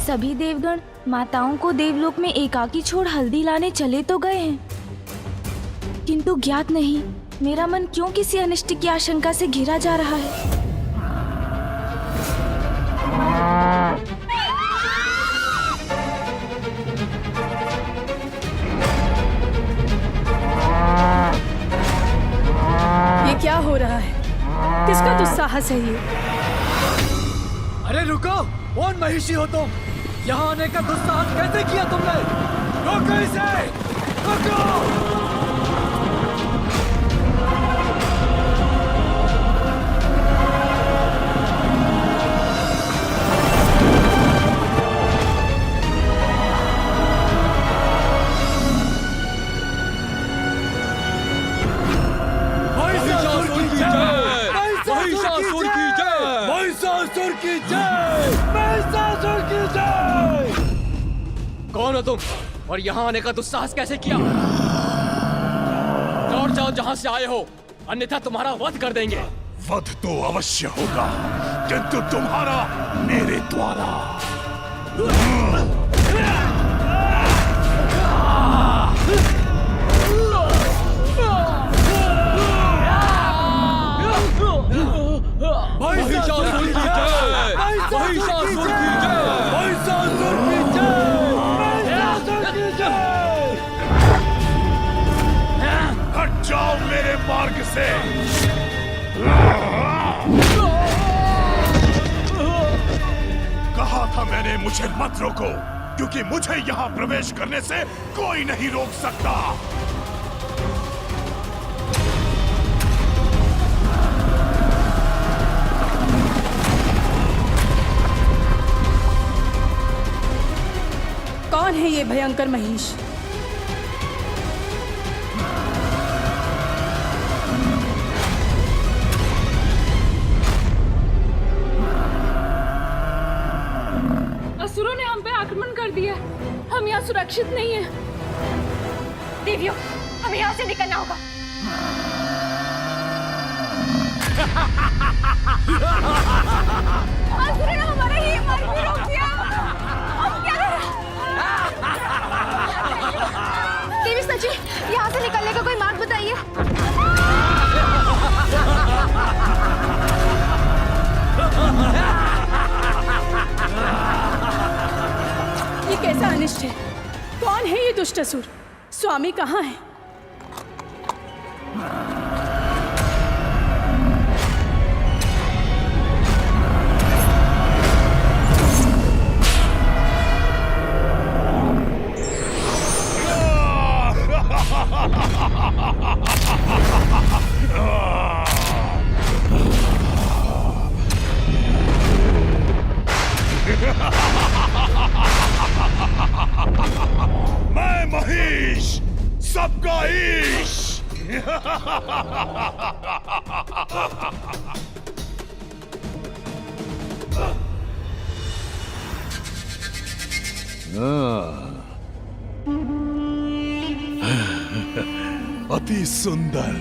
सभी देवगण माताओं को देवलोक में एकाकी छोड़ हल्दी लाने चले तो गए हैं, किंतु ज्ञात नहीं मेरा मन क्यों किसी अनिष्ट की आशंका से घिरा जा रहा है। ये क्या हो रहा है? किसका दुस्साहस है ये? अरे रुको, कौन महिषी हो तुम? यहाँ आने का दुस्साहस कैसे किया तुमने? रोको इसे! रोको! कौन हो तुम और यहाँ आने का दुस्साहस कैसे किया? लौट जाओ जहाँ से आए हो, अन्यथा तुम्हारा वध कर देंगे। वध तो अवश्य होगा, किंतु तुम्हारा मेरे द्वारा। हट जाओ मेरे मार्ग से। कहा था मैंने मुझे मत रोको, क्योंकि मुझे यहाँ प्रवेश करने से कोई नहीं रोक सकता। कौन है ये भयंकर महिष? असुरों ने हम पे आक्रमण कर दिया। हम यहाँ सुरक्षित नहीं हैं। देवियों, हमें यहाँ से निकलना होगा। असुरों ने हमारा ये मार्ग भी रोक दिया। अब क्या करें? देवी सची, यहाँ से निकलने का कोई मार्ग बताइए। ये कैसा अनिष्ट है? कौन है ये दुष्ट असुर? स्वामी कहाँ है? मैं महिष, सबका ईश। अति सुंदर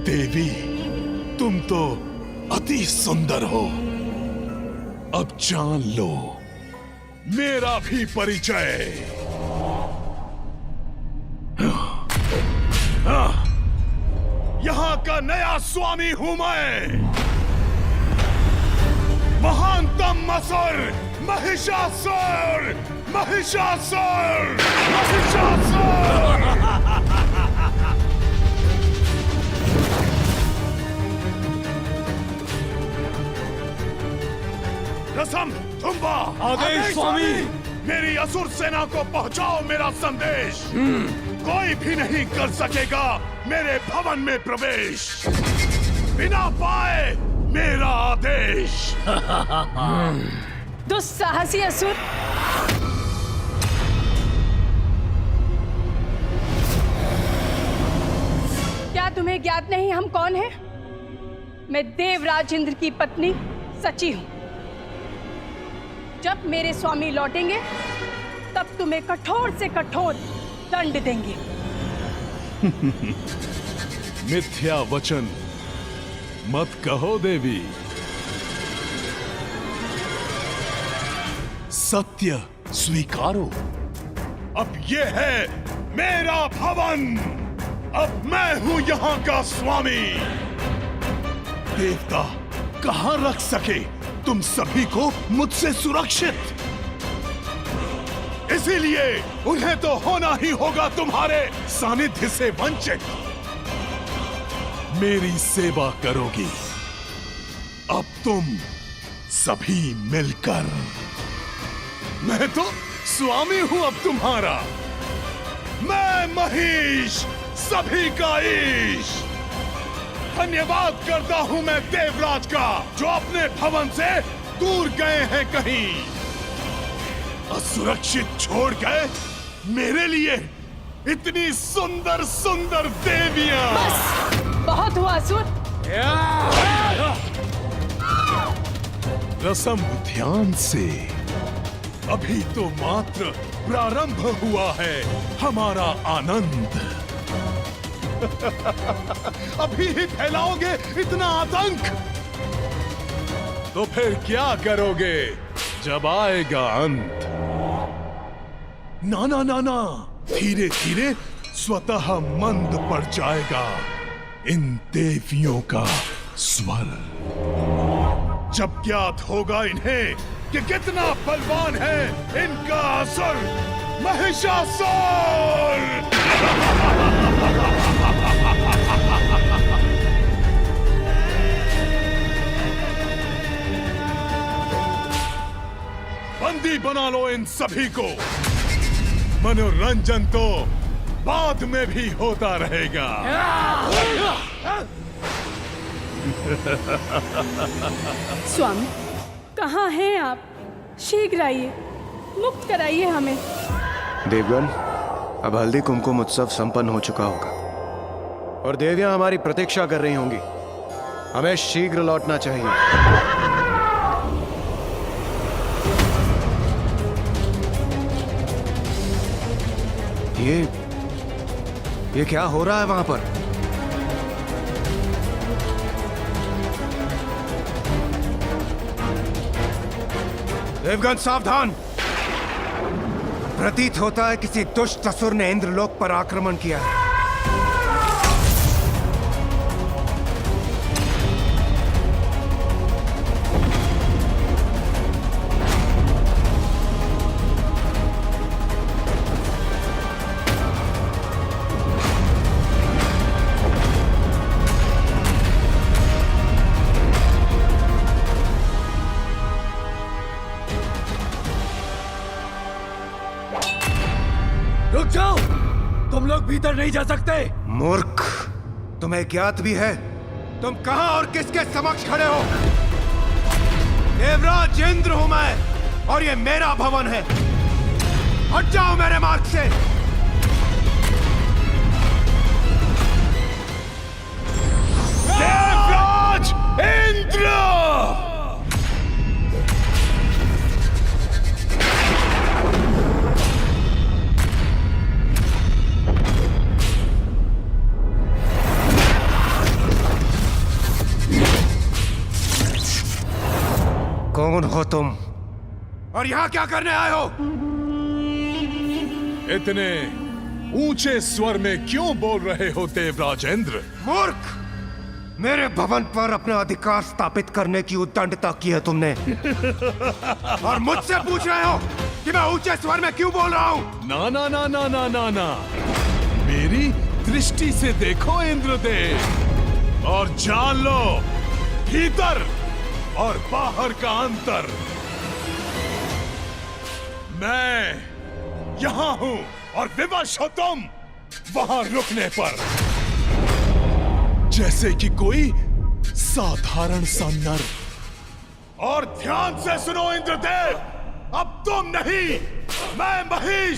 देवी, तुम तो अति सुंदर हो। अब जान लो मेरा भी परिचय। यहाँ का नया स्वामी हूं मैं, महानतम असुर महिषासुर। महिषासुर, महिषासुर। रसम, तुम्बा, आदेश स्वामी। मेरी असुर सेना को पहुंचाओ मेरा संदेश। कोई भी नहीं कर सकेगा मेरे भवन में प्रवेश बिना पाए मेरा आदेश। दुस्साहसी असुर! क्या तुम्हें ज्ञात नहीं हम कौन हैं? मैं देवराज इंद्र की पत्नी सची हूं। जब मेरे स्वामी लौटेंगे तब तुम्हें कठोर से कठोर दंड देंगे। मिथ्या वचन मत कहो देवी। सत्य स्वीकारो। अब ये है मेरा भवन, अब मैं हूं यहाँ का स्वामी। देवता कहां रख सके तुम सभी को मुझसे सुरक्षित, इसीलिए उन्हें तो होना ही होगा तुम्हारे सानिध्य से वंचित। मेरी सेवा करोगी अब तुम सभी मिलकर। मैं तो स्वामी हूं अब तुम्हारा, मैं महिष, सभी का ईश। धन्यवाद करता हूं मैं देवराज का, जो अपने भवन से दूर गए हैं कहीं, असुरक्षित छोड़ गए मेरे लिए इतनी सुंदर सुंदर देवियां। बस बहुत हुआ असुर। रसम ध्यान से, अभी तो मात्र प्रारंभ हुआ है हमारा आनंद। अभी ही फैलाओगे इतना आतंक, तो फिर क्या करोगे जब आएगा अंत? ना ना ना ना, धीरे धीरे स्वतः मंद पड़ जाएगा इन देवियों का स्वर। जब ज्ञात होगा इन्हें कि कितना बलवान है इनका असुर महिषासुर। बंदी बना लो इन सभी को, मनोरंजन तो बाद में भी होता रहेगा। स्वामी कहाँ हैं आप? शीघ्र आइए, मुक्त कराइए हमें। देवगण, अब हल्दी कुमकुम उत्सव संपन्न हो चुका होगा और देवियां हमारी प्रतीक्षा कर रही होंगी। हमें शीघ्र लौटना चाहिए। ये क्या हो रहा है वहां पर? देवगण सावधान! प्रतीत होता है किसी दुष्ट असुर ने इंद्रलोक पर आक्रमण किया है। रुक जाओ, तुम लोग भीतर नहीं जा सकते। मूर्ख, तुम्हें ज्ञात भी है तुम कहां और किसके समक्ष खड़े हो? देवराज इंद्र हूं मैं और ये मेरा भवन है। हट जाओ मेरे मार्ग से। देवराज इंद्र! कौन हो तुम और यहां क्या करने आए हो? इतने ऊंचे स्वर में क्यों बोल रहे हो देवराज इंद्र? मूर्ख, मेरे भवन पर अपना अधिकार स्थापित करने की उद्दंडता की है तुमने और मुझसे पूछ रहे हो कि मैं ऊंचे स्वर में क्यों बोल रहा हूं? ना ना ना ना ना ना ना, मेरी दृष्टि से देखो इंद्रदेव और जान लो भीतर और बाहर का अंतर। मैं यहां हूं और विवश हो तुम वहां रुकने पर, जैसे कि कोई साधारण सा नर। और ध्यान से सुनो इंद्रदेव, अब तुम नहीं, मैं महिष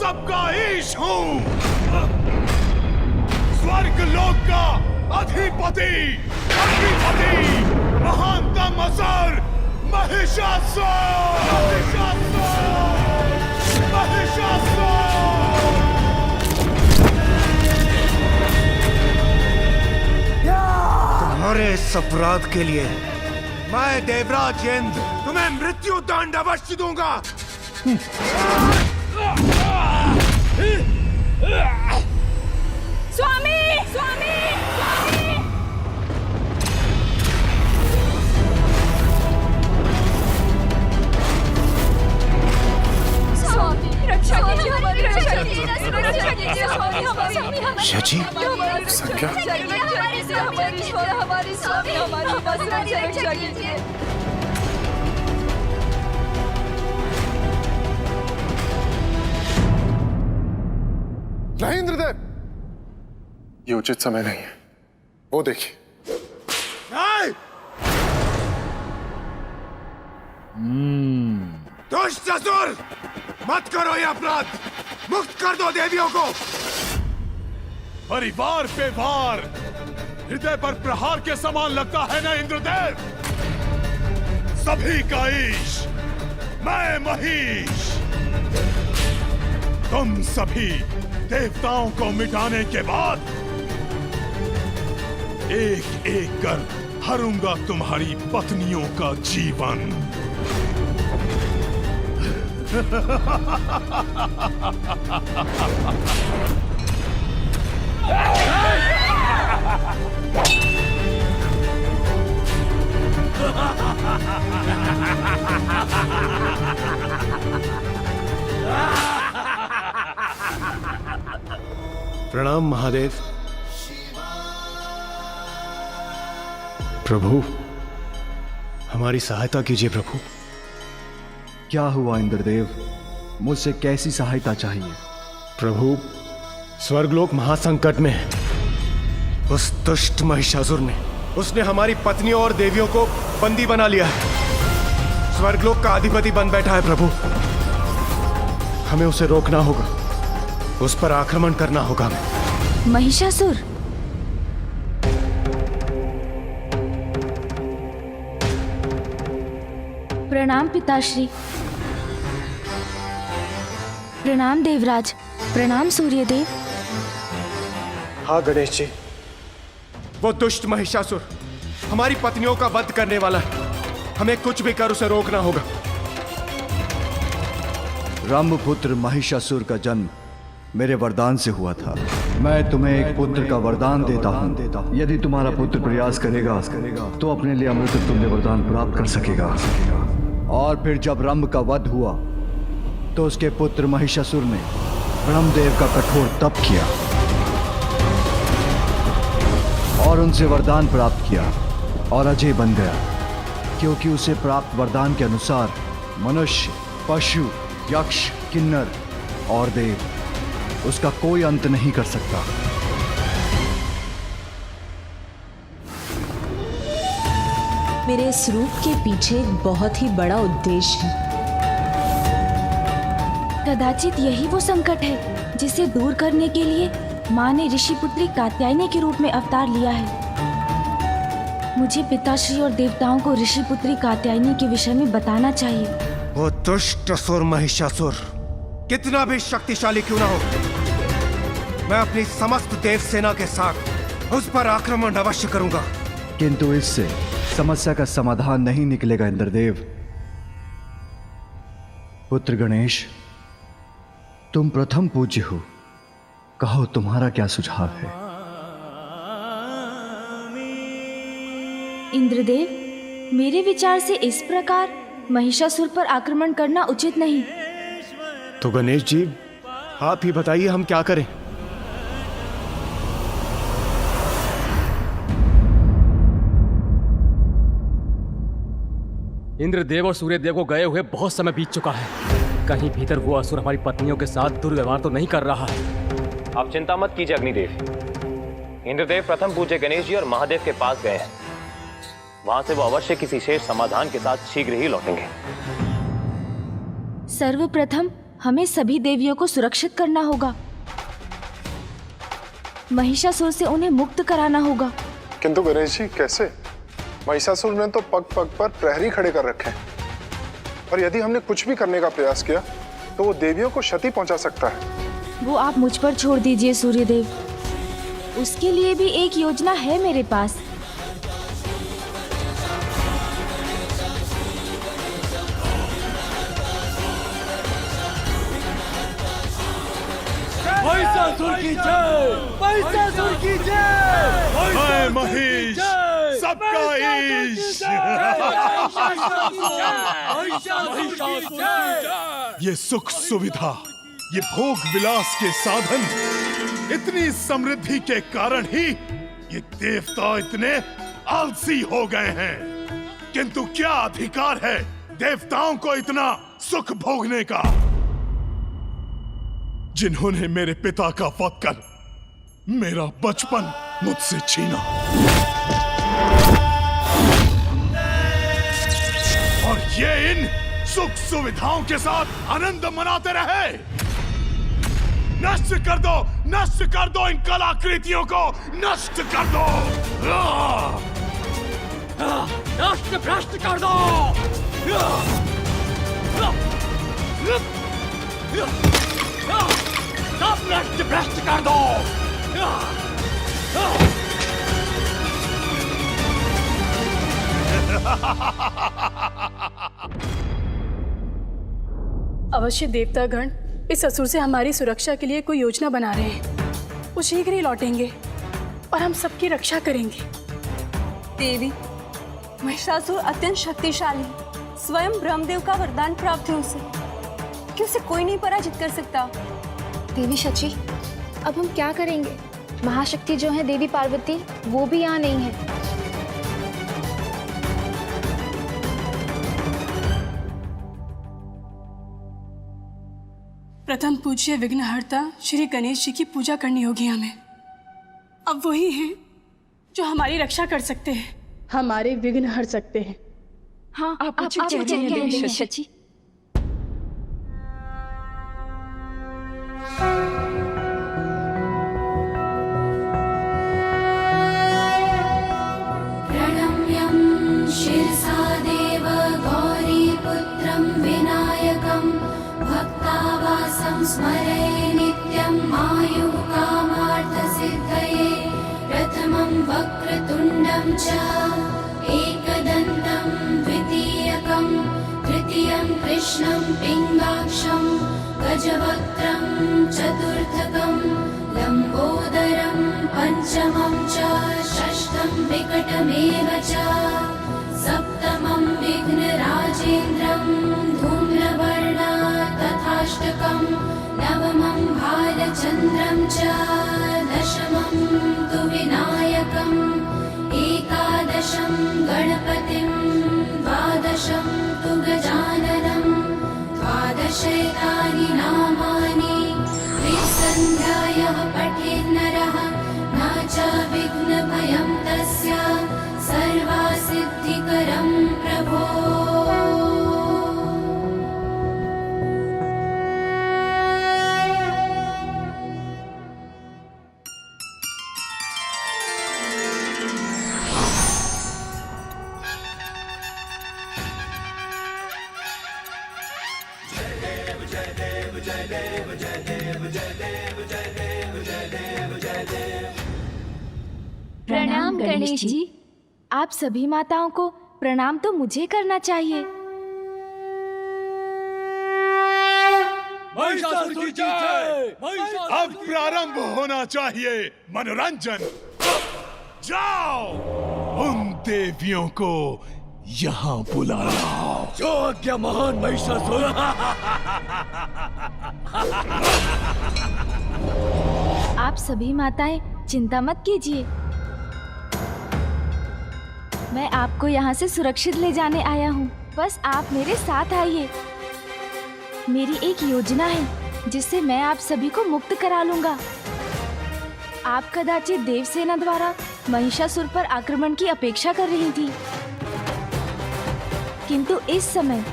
सबका ईश हूं, स्वर्ग लोक का अधिपति, महानतम असुर महिषासुर! तुम्हारे इस अपराध के लिए मैं देवराज इंद्र तुम्हें मृत्यु दंड अवश्य दूंगा। स्वामी स्वामी स्वामी रक्षा कीजिए हमारी रक्षा कीजिए रक्षा कीजिए स्वामी हमारी शची संख्या हमारी स्वामी हमारी रक्षा कीजिए। नहीं इंद्रदेव, ये उचित समय नहीं है। वो देखिए। दुष्ट असुर, मत करो ये अपराध, मुक्त कर दो देवियों को। परिवार पे वार हृदय पर प्रहार के समान लगता है ना इंद्रदेव? सभी का ईश, मैं महिष। तुम सभी देवताओं को मिटाने के बाद एक एक कर हरूंगा तुम्हारी पत्नियों का जीवन। प्रणाम महादेव। प्रभु, हमारी सहायता कीजिए प्रभु। क्या हुआ इंद्रदेव? मुझसे कैसी सहायता चाहिए? प्रभु, स्वर्गलोक महासंकट में है। उस दुष्ट महिषासुर ने उसने हमारी पत्नियों और देवियों को बंदी बना लिया है। स्वर्गलोक का अधिपति बन बैठा है प्रभु। हमें उसे रोकना होगा, उस पर आक्रमण करना होगा। महिषासुर? प्रणाम पिताश्री। प्रणाम देवराज। प्रणाम सूर्यदेव। हाँ गणेश जी, वो दुष्ट महिषासुर हमारी पत्नियों का वध करने वाला है। हमें कुछ भी कर उसे रोकना होगा। रंभपुत्र महिषासुर का जन्म मेरे वरदान से हुआ था। मैं तुम्हें एक पुत्र का वरदान देता हूँ। यदि तुम्हारा पुत्र प्रयास करेगा तो अपने लिए अमृत तुल्य वरदान प्राप्त कर सकेगा। और फिर जब रंभ का वध हुआ तो उसके पुत्र महिषासुर ने ब्रह्मदेव का कठोर तप किया और उनसे वरदान प्राप्त किया और अजय बन गया, क्योंकि उसे प्राप्त वरदान के अनुसार मनुष्य, पशु, यक्ष, किन्नर और देव उसका कोई अंत नहीं कर सकता। मेरे इस रूप के पीछे एक बहुत ही बड़ा उद्देश्य है। कदाचित यही वो संकट है जिसे दूर करने के लिए माँ ने ऋषि पुत्री कात्यायनी के रूप में अवतार लिया है। मुझे पिताश्री और देवताओं को ऋषि पुत्री कात्यायनी के विषय में बताना चाहिए। वो दुष्ट असुर महिषासुर कितना भी शक्तिशाली क्यों ना हो, मैं अपनी समस्त देव सेना के साथ उस पर आक्रमण अवश्य करूंगा। किंतु इससे समस्या का समाधान नहीं निकलेगा इंद्रदेव। पुत्र गणेश, तुम प्रथम पूज्य हो, कहो तुम्हारा क्या सुझाव है? इंद्रदेव, मेरे विचार से इस प्रकार महिषासुर पर आक्रमण करना उचित नहीं। तो गणेश जी, आप ही बताइए हम क्या करें? इंद्रदेव और सूर्यदेव को गए हुए बहुत समय बीत चुका है। कहीं भीतर वो असुर हमारी पत्नियों के साथ दुर्व्यवहार तो नहीं कर रहा है। आप चिंता मत कीजिए अग्निदेव। इंद्रदेव प्रथम पूज्य गणेश जी और महादेव के पास गए हैं। वहां से वो अवश्य किसी शेष समाधान के साथ शीघ्र ही लौटेंगे। सर्वप्रथम हमें सभी देवियों को सुरक्षित करना होगा। महिषासुर से उन्हें मुक्त कराना होगा। किंतु गणेश जी कैसे? महिषासुर ने तो पग पग पर प्रहरी खड़े कर रखे हैं, और यदि हमने कुछ भी करने का प्रयास किया तो वो देवियों को क्षति पहुंचा सकता है। वो आप मुझ पर छोड़ दीजिए सूर्यदेव। उसके लिए भी एक योजना है मेरे पास। महिषासुर की जय, महिषासुर की जय, मैं महेश सबका ईश। ये सुख सुविधा, ये भोग विलास के साधन, इतनी समृद्धि के कारण ही ये देवता इतने आलसी हो गए हैं। किंतु क्या अधिकार है देवताओं को इतना सुख भोगने का, जिन्होंने मेरे पिता का वध कर मेरा बचपन मुझसे छीना और ये इन सुख सुविधाओं के साथ आनंद मनाते रहे। नष्ट कर दो इन कलाकृतियों को, नष्ट कर दो, नष्ट भ्रष्ट कर दो। सब नष्ट भ्रष्ट कर दो। अवश्य देवतागण इस असुर से हमारी सुरक्षा के लिए कोई योजना बना रहे हैं। वो शीघ्र ही लौटेंगे और हम सबकी रक्षा करेंगे। देवी, महिषासुर अत्यंत शक्तिशाली है। स्वयं ब्रह्मदेव का वरदान प्राप्त है उसे, कि उसे कोई नहीं पराजित कर सकता। देवी शची, अब हम क्या करेंगे? महाशक्ति जो है देवी पार्वती, वो भी यहाँ नहीं है। प्रथम पूज्य विघ्नहर्ता श्री गणेश जी की पूजा करनी होगी हमें। अब वही हैं जो हमारी रक्षा कर सकते हैं, हमारे विघ्न हर सकते हैं। हाँ, आप उचित कह रही हैं देवी शची। प्रणम्यं शिरसा देव गौरीपुत्रं विनायकं भक्तावासं स्मरे नित्यं आयुः कामार्थसिद्धये। प्रथमं वक्रतुण्डं च एकदन्तं द्वितीयकं तृतीयं कृष्णं पिङ्गाक्षं गजवक्त्रं चतुर्थकं लम्बोदरं पञ्चमं च षष्ठं विकटमेव च सप्तमं विघ्नराजेन्द्रं धूम्रवर्णा तथाष्टकं नवमं भालचन्द्रं च दशमं तु विनायकम् एकादशं गणपतिं द्वादशं तु गजाननं द्वादशैतानि नामानि त्रिसन्ध्यायः पठेन्नरः न च विघ्नभयं तस्य सर्वासिद्धिकरं प्रभो। प्रणाम गणेश जी। आप सभी माताओं को प्रणाम तो मुझे करना चाहिए। महिषासुर की जय, अब प्रारंभ होना चाहिए मनोरंजन। जाओ उन देवियों को यहाँ बुला लाओ। जो आज्ञा महान महिषासुर। आप सभी माताएं चिंता मत कीजिए, मैं आपको यहाँ से सुरक्षित ले जाने आया हूँ। बस आप मेरे साथ आइए। मेरी एक योजना है जिससे मैं आप सभी को मुक्त करा लूंगा। आप कदाचित देवसेना द्वारा महिषासुर पर आक्रमण की अपेक्षा कर रही थी, किंतु इस समय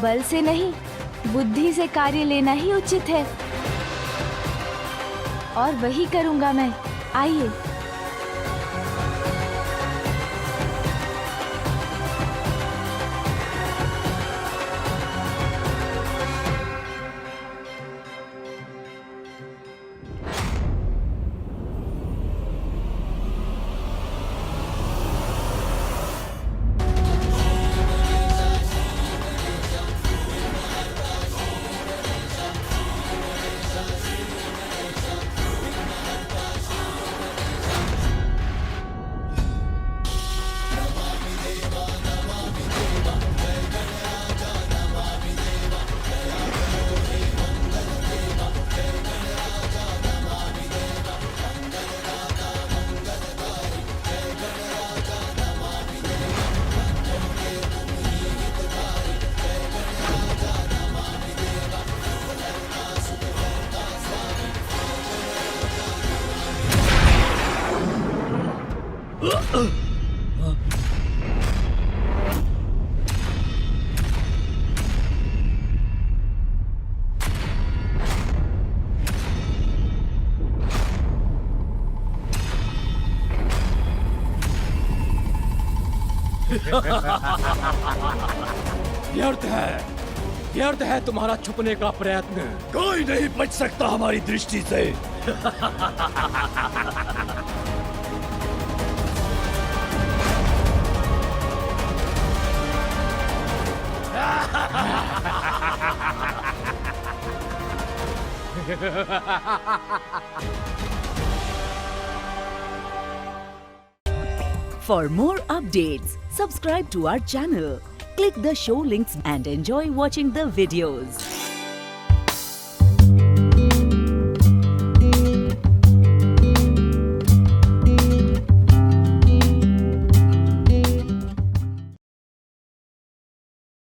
बल से नहीं बुद्धि से कार्य लेना ही उचित है, और वही करूंगा मैं। आइए। व्यर्थ है तुम्हारा छुपने का प्रयत्न। कोई नहीं बच सकता हमारी दृष्टि से। For more updates, subscribe to our channel, click the show links and enjoy watching the videos.